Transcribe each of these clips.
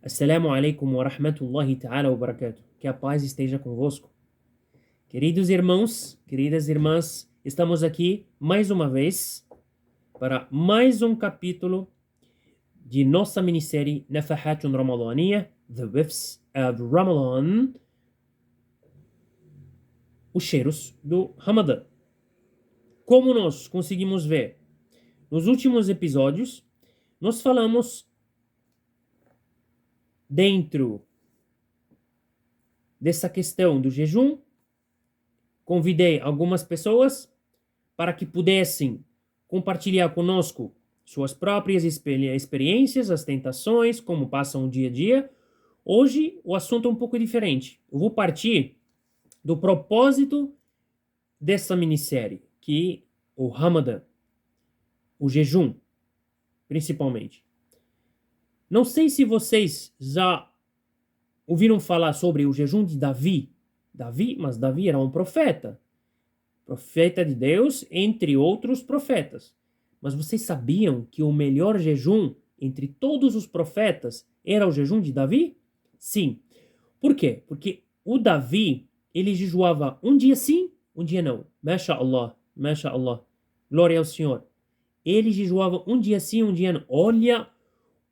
Assalamu alaikum wa rahmatullahi ta'ala wa barakatuh. Que a paz esteja convosco. Queridos irmãos, queridas irmãs, estamos aqui mais uma vez para mais um capítulo de nossa minissérie Nafahatun Ramadaniya, The Whiffs of Ramadan, os cheiros do Ramadã. Como nós conseguimos ver nos últimos episódios, nós falamos dentro dessa questão do jejum. Convidei algumas pessoas para que pudessem compartilhar conosco suas próprias experiências, as tentações, como passam o dia a dia. Hoje o assunto é um pouco diferente. Eu vou partir do propósito dessa minissérie, que é o Ramadã, o jejum, principalmente. Não sei se vocês já ouviram falar sobre o jejum de Davi. Mas Davi era um profeta de Deus, entre outros profetas. Mas vocês sabiam que o melhor jejum entre todos os profetas era o jejum de Davi? Sim. Por quê? Porque o Davi, ele jejuava um dia sim, um dia não. Masha'Allah, Masha'Allah. Glória ao Senhor. Ele jejuava um dia sim, um dia não. Olha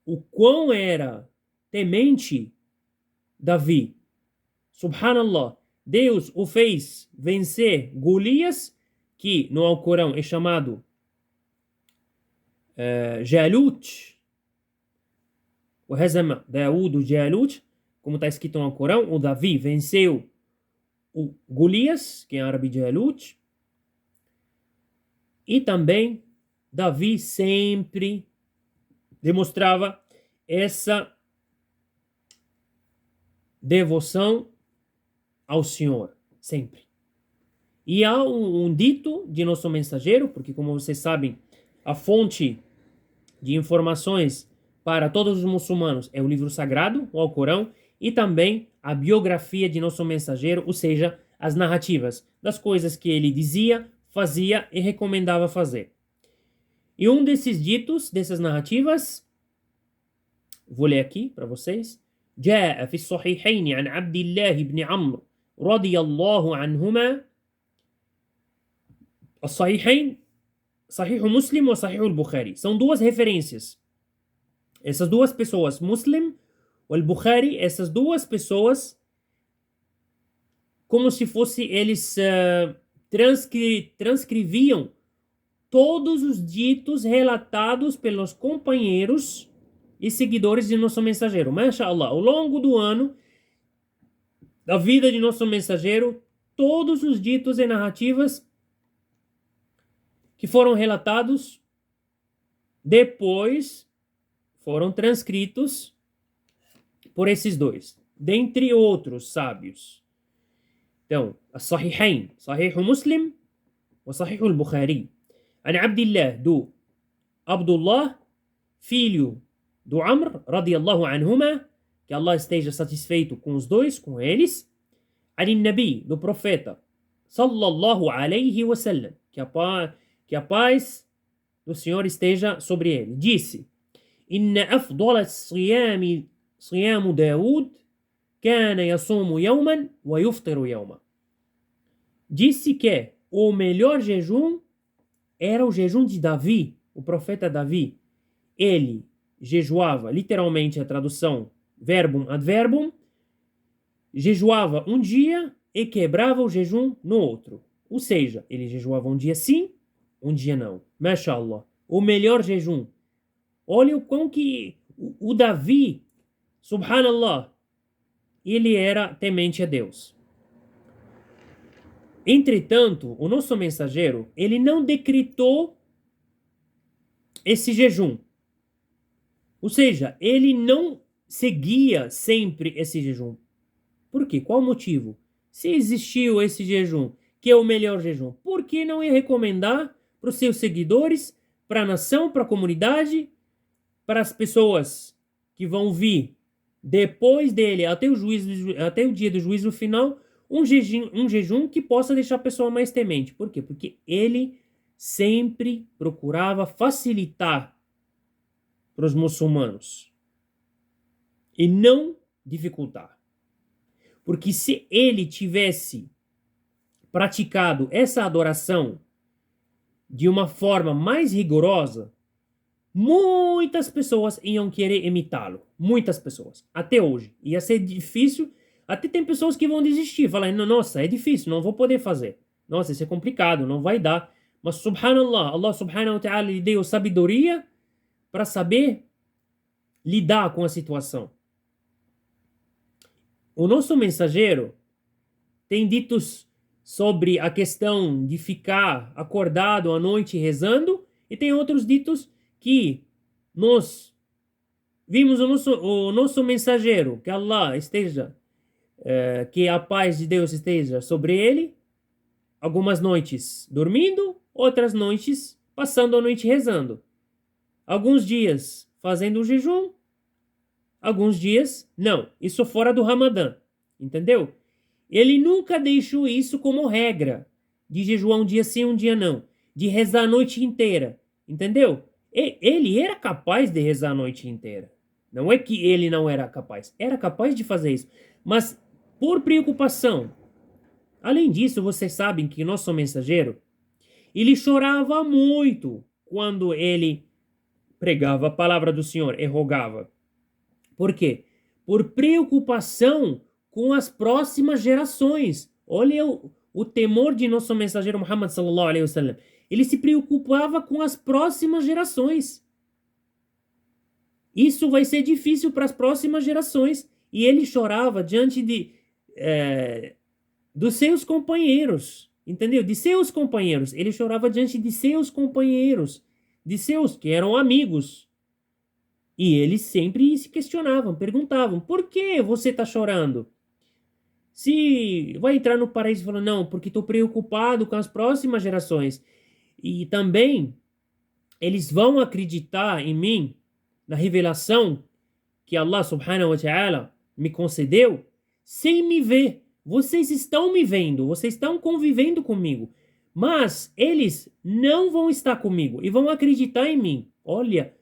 o quão era temente Davi. Subhanallah. Deus o fez vencer Golias, que no Alcorão é chamado Jalut. O Hazama Daúd Jalut, como está escrito no Alcorão, o Davi venceu o Golias, que é árabe Jalut. E também Davi sempre demonstrava essa devoção ao Senhor, sempre. E há um dito de nosso mensageiro, porque como vocês sabem, a fonte de informações para todos os muçulmanos é o livro sagrado, o Alcorão, e também a biografia de nosso mensageiro, ou seja, as narrativas das coisas que ele dizia, fazia e recomendava fazer. E um desses ditos, dessas narrativas, vou ler aqui para vocês. جاء في الصحيحين عن عبد الله بن عمرو رضي الله عنهما. الصحيحين صحيح مسلم وصحيح البخاري. São duas referências. Essas duas pessoas, Muslim ou Bukhari, essas duas pessoas, como se fosse eles transcreviam todos os ditos relatados pelos companheiros e seguidores de nosso mensageiro. Mashallah, ao longo do ano, da vida de nosso mensageiro, todos os ditos e narrativas que foram relatados depois foram transcritos por esses dois, dentre outros sábios. Então, as-Sahihain, Sahih Muslim e Sahih al-Bukhari. An Abdillah, do Abdullah, filho do Amr, radiyallahu anhuma, que Allah esteja satisfeito com os dois, com eles. An Nabi, do profeta, sallallahu alayhi wa sallam, que a paz do Senhor esteja sobre ele, disse: Inna afdala siyamu Daud kana yasumu yawman wa yuftiru yawman. Disse que o melhor jejum era o jejum de Davi, o profeta Davi. Ele jejuava, literalmente a tradução, verbum ad verbum, jejuava um dia e quebrava o jejum no outro. Ou seja, ele jejuava um dia sim, um dia não. Mashallah. O melhor jejum. Olha o quão que o Davi, subhanallah, ele era temente a Deus. Entretanto, o nosso mensageiro, ele não decretou esse jejum. Ou seja, ele não seguia sempre esse jejum. Por quê? Qual o motivo? Se existiu esse jejum, que é o melhor jejum, por que não ia recomendar para os seus seguidores, para a nação, para a comunidade, para as pessoas que vão vir depois dele, até o dia do juízo final, um jejum que possa deixar a pessoa mais temente. Por quê? Porque ele sempre procurava facilitar para os muçulmanos. e não dificultar. Porque se ele tivesse praticado essa adoração de uma forma mais rigorosa, muitas pessoas iam querer imitá-lo. Muitas pessoas. Até hoje. Ia ser difícil. Até tem pessoas que vão desistir. Falar, nossa, é difícil, não vou poder fazer. Nossa, isso é complicado, não vai dar. Mas, subhanallah, Allah subhanahu wa ta'ala lhe deu sabedoria para saber lidar com a situação. O nosso mensageiro tem ditos sobre a questão de ficar acordado à noite rezando, e tem outros ditos que nós vimos o nosso mensageiro, que Allah esteja, que a paz de Deus esteja sobre ele, algumas noites dormindo, outras noites passando a noite rezando. Alguns dias fazendo o jejum, alguns dias não. Isso fora do Ramadã, entendeu? Ele nunca deixou isso como regra, de jejuar um dia sim, um dia não, de rezar a noite inteira, entendeu? Ele era capaz de rezar a noite inteira. Não é que ele não era capaz de fazer isso, mas por preocupação. Além disso, vocês sabem que nosso mensageiro, ele chorava muito quando ele pregava a palavra do Senhor e rogava. Por quê? Por preocupação com as próximas gerações. Olha o temor de nosso mensageiro Muhammad sallallahu alaihi wasallam. Ele se preocupava com as próximas gerações. Isso vai ser difícil para as próximas gerações. E ele chorava diante dos seus companheiros. Entendeu? De seus companheiros. Ele chorava diante de seus companheiros. De seus que eram amigos. E eles sempre se questionavam, perguntavam, por que você está chorando? Se vai entrar no paraíso e falar, não, porque estou preocupado com as próximas gerações. E também, eles vão acreditar em mim, na revelação que Allah subhanahu wa ta'ala me concedeu, sem me ver. Vocês estão me vendo, vocês estão convivendo comigo, mas eles não vão estar comigo e vão acreditar em mim. Olha...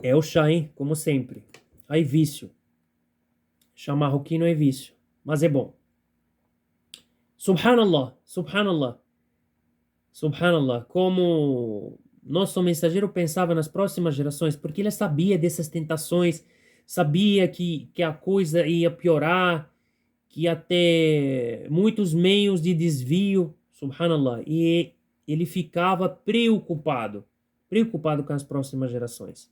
É o chá, hein? Como sempre. Aí vício. Chá marroquino é vício. Mas é bom. Subhanallah. Subhanallah. Subhanallah. Como nosso mensageiro pensava nas próximas gerações, porque ele sabia dessas tentações, sabia que a coisa ia piorar, que ia ter muitos meios de desvio. Subhanallah. E ele ficava preocupado com as próximas gerações.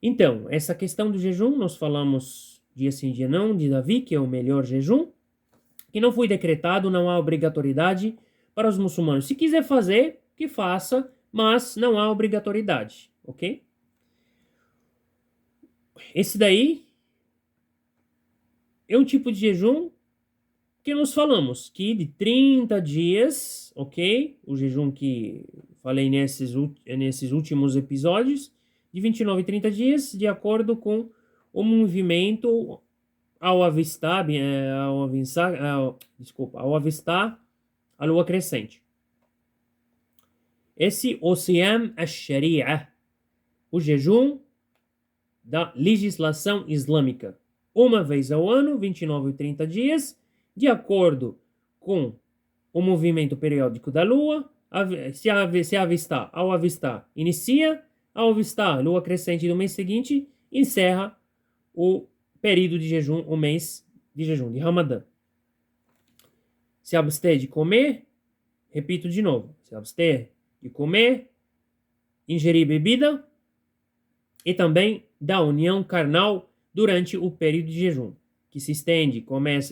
Então, essa questão do jejum, nós falamos dia sim, dia não, de Davi, que é o melhor jejum, que não foi decretado, não há obrigatoriedade para os muçulmanos. Se quiser fazer, que faça, mas não há obrigatoriedade, ok? Esse daí é um tipo de jejum que nós falamos, que de 30 dias, ok? O jejum que falei nesses últimos episódios, de 29 e 30 dias, de acordo com o movimento ao avistar a lua crescente. Esse o Siyam al-Sharia, o jejum da legislação islâmica. Uma vez ao ano, 29 e 30 dias, de acordo com o movimento periódico da lua, ao avistar, inicia. Ao avistar lua crescente do mês seguinte, encerra o período de jejum, o mês de jejum, de Ramadã. Se abster de comer, repito de novo, se abster de comer, ingerir bebida e também da união carnal durante o período de jejum, que se estende,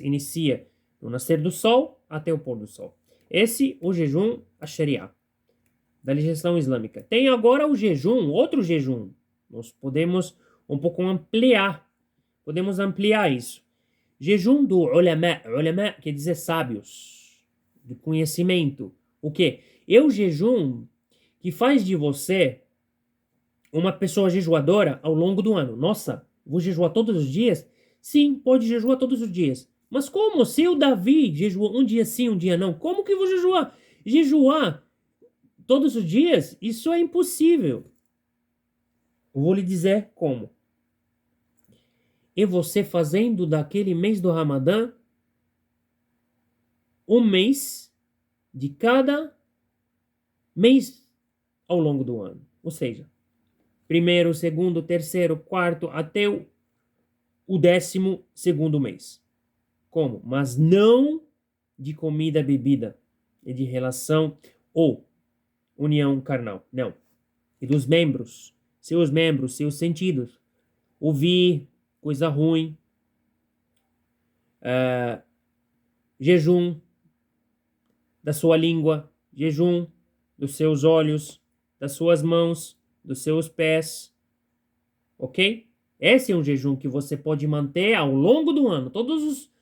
inicia no nascer do sol até o pôr do sol. Esse o jejum, a Sharia, da legislação islâmica. Tem agora o jejum, outro jejum. Nós podemos um pouco ampliar isso. Jejum do ulama quer dizer sábios, de conhecimento. O quê? É o jejum que faz de você uma pessoa jejuadora ao longo do ano. Nossa, vou jejuar todos os dias? Sim, pode jejuar todos os dias. Mas como? Se o Davi jejuou um dia sim, um dia não, como que eu vou jejuar? Jejuar todos os dias, isso é impossível. Eu vou lhe dizer como. E você fazendo daquele mês do Ramadã um mês de cada mês ao longo do ano. Ou seja, primeiro, segundo, terceiro, quarto, até o 12º mês. Como? Mas não de comida, bebida e de relação ou união carnal. Não. E dos membros, seus sentidos. Ouvir coisa ruim, jejum da sua língua, jejum dos seus olhos, das suas mãos, dos seus pés. Ok? Esse é um jejum que você pode manter ao longo do ano, todos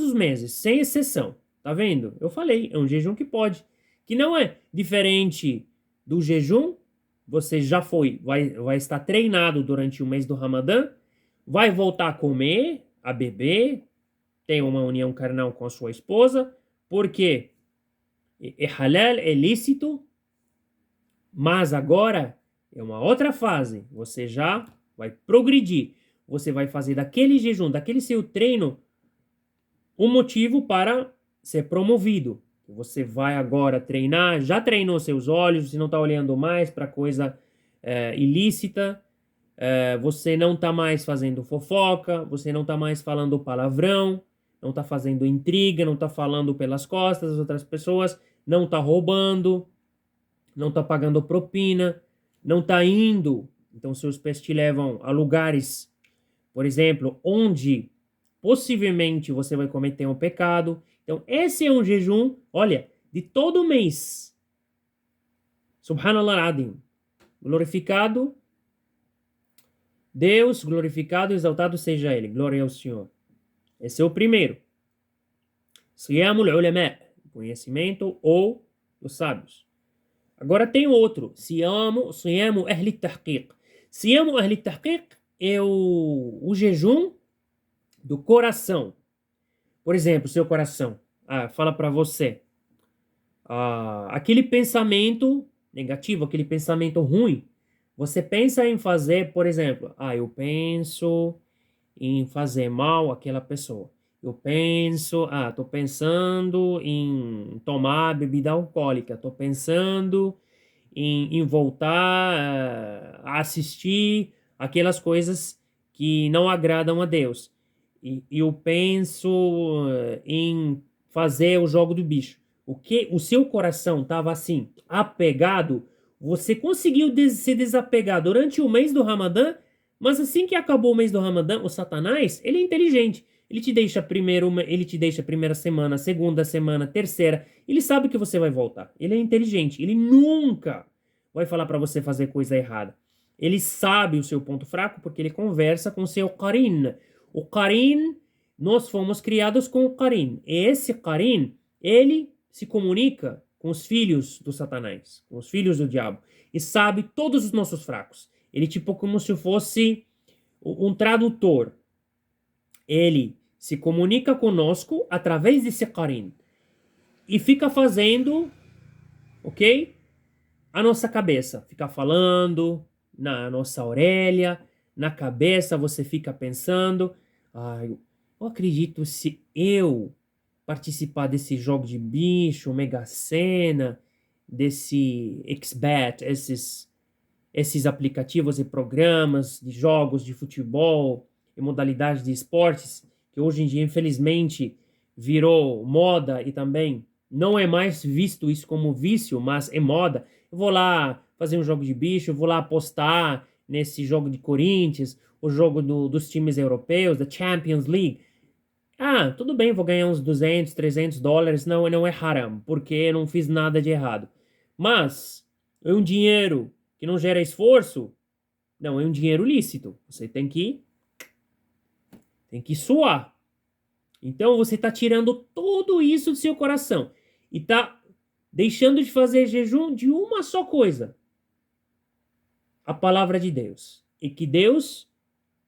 os meses, sem exceção. Tá vendo? Eu falei, é um jejum que pode. Que não é diferente do jejum. Você já vai estar treinado durante o mês do Ramadã, vai voltar a comer, a beber, tem uma união carnal com a sua esposa, porque é halal, é lícito, mas agora é uma outra fase. Você já vai progredir. Você vai fazer daquele jejum, daquele seu treino, um motivo para ser promovido. Você vai agora treinar, já treinou seus olhos, você não está olhando mais para coisa ilícita, você não está mais fazendo fofoca, você não está mais falando palavrão, não está fazendo intriga, não está falando pelas costas das outras pessoas, não está roubando, não está pagando propina, não está indo. Então seus pés te levam a lugares, por exemplo, onde possivelmente você vai cometer um pecado. Então esse é um jejum, olha, de todo mês. Subhanallah Adim. Glorificado Deus, glorificado e exaltado seja Ele. Glória ao Senhor. Esse é o primeiro. Siyamul ulama, conhecimento ou dos sábios. Agora tem outro. Siyamu ahli tahqiq. Siyamu ahli tahqiq é o jejum do coração. Por exemplo, seu coração fala para você aquele pensamento negativo, aquele pensamento ruim. Você pensa em fazer, por exemplo, eu penso em fazer mal àquela pessoa. Eu penso, tô pensando em tomar bebida alcoólica. Tô pensando em voltar a assistir aquelas coisas que não agradam a Deus. E eu penso em fazer o jogo do bicho. O seu coração estava assim, apegado. Você conseguiu se desapegar durante o mês do Ramadã, mas assim que acabou o mês do Ramadã, o Satanás, ele é inteligente. Ele te deixa a primeira semana, segunda semana, terceira. Ele sabe que você vai voltar. Ele é inteligente. Ele nunca vai falar para você fazer coisa errada. Ele sabe o seu ponto fraco porque ele conversa com o seu Qarin. O Qarin, nós fomos criados com o Qarin. E esse Qarin, ele se comunica com os filhos do Satanás, com os filhos do diabo, e sabe todos os nossos fracos. Ele tipo como se fosse um tradutor. Ele se comunica conosco através desse Qarin e fica fazendo, ok? A nossa cabeça, fica falando na nossa orelha, na cabeça você fica pensando, eu acredito se eu participar desse jogo de bicho, Mega Sena, desse XBet, esses aplicativos e programas de jogos de futebol e modalidades de esportes, que hoje em dia, infelizmente, virou moda e também não é mais visto isso como vício, mas é moda. Eu vou lá fazer um jogo de bicho, eu vou lá apostar nesse jogo de Corinthians, o jogo dos times europeus, da Champions League. Tudo bem, vou ganhar uns 200, 300 dólares, não é haram, porque eu não fiz nada de errado. Mas é um dinheiro que não gera esforço, não, é um dinheiro lícito. Você tem que suar. Então você está tirando tudo isso do seu coração e está deixando de fazer jejum de uma só coisa: a palavra de Deus. E que Deus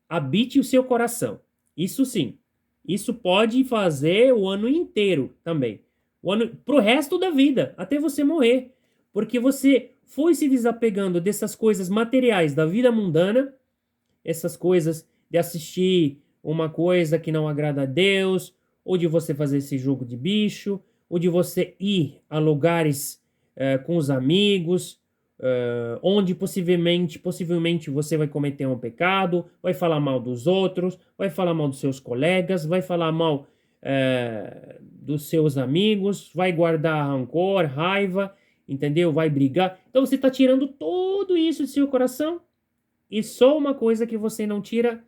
habite o seu coração. Isso sim. Isso pode fazer o ano inteiro também. Pro resto da vida, até você morrer. Porque você foi se desapegando dessas coisas materiais da vida mundana, essas coisas de assistir uma coisa que não agrada a Deus, ou de você fazer esse jogo de bicho, ou de você ir a lugares com os amigos, onde possivelmente você vai cometer um pecado, vai falar mal dos outros, vai falar mal dos seus colegas, vai falar mal dos seus amigos, vai guardar rancor, raiva, entendeu? Vai brigar. Então você está tirando tudo isso do seu coração e só uma coisa que você não tira: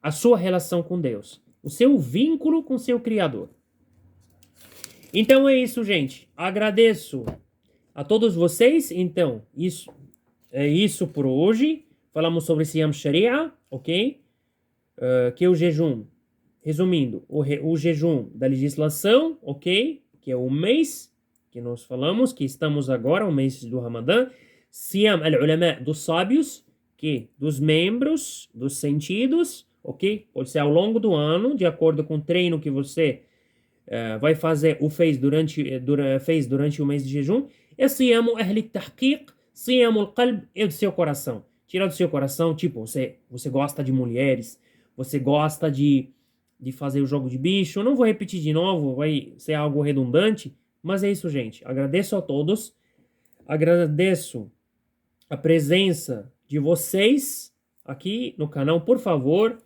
a sua relação com Deus, o seu vínculo com seu Criador. Então é isso, gente. Agradeço a todos vocês. Então, isso é isso por hoje. Falamos sobre Siyam Sharia, ok? Que é o jejum, resumindo, o jejum da legislação, ok? Que é o mês que nós falamos, que estamos agora, o mês do Ramadã. Siyam al-ulama, dos sábios, que dos membros, dos sentidos, ok? Pode ser ao longo do ano, de acordo com o treino que você vai fazer ou fez durante o mês de jejum. É Siyam ahli tahqiq, Siyam al-qalb, é do seu coração. Tirar do seu coração, tipo, você gosta de mulheres, você gosta de fazer o jogo de bicho. Eu não vou repetir de novo, vai ser algo redundante, mas é isso, gente. Agradeço a todos, agradeço a presença de vocês aqui no canal. Por favor,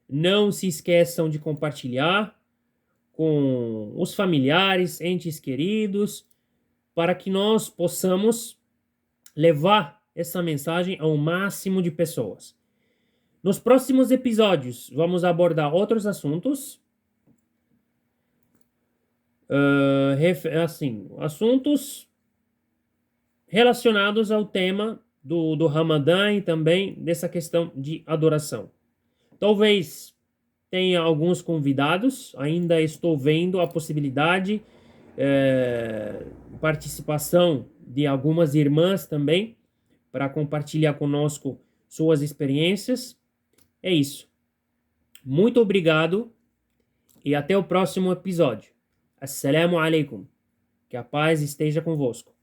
não se esqueçam de compartilhar com os familiares, entes queridos, para que nós possamos levar essa mensagem ao máximo de pessoas. Nos próximos episódios, vamos abordar outros assuntos, assuntos relacionados ao tema do Ramadã e também dessa questão de adoração. Talvez tenha alguns convidados, ainda estou vendo a possibilidade de participação de algumas irmãs também, para compartilhar conosco suas experiências. É isso. Muito obrigado e até o próximo episódio. Assalamu alaikum. Que a paz esteja convosco.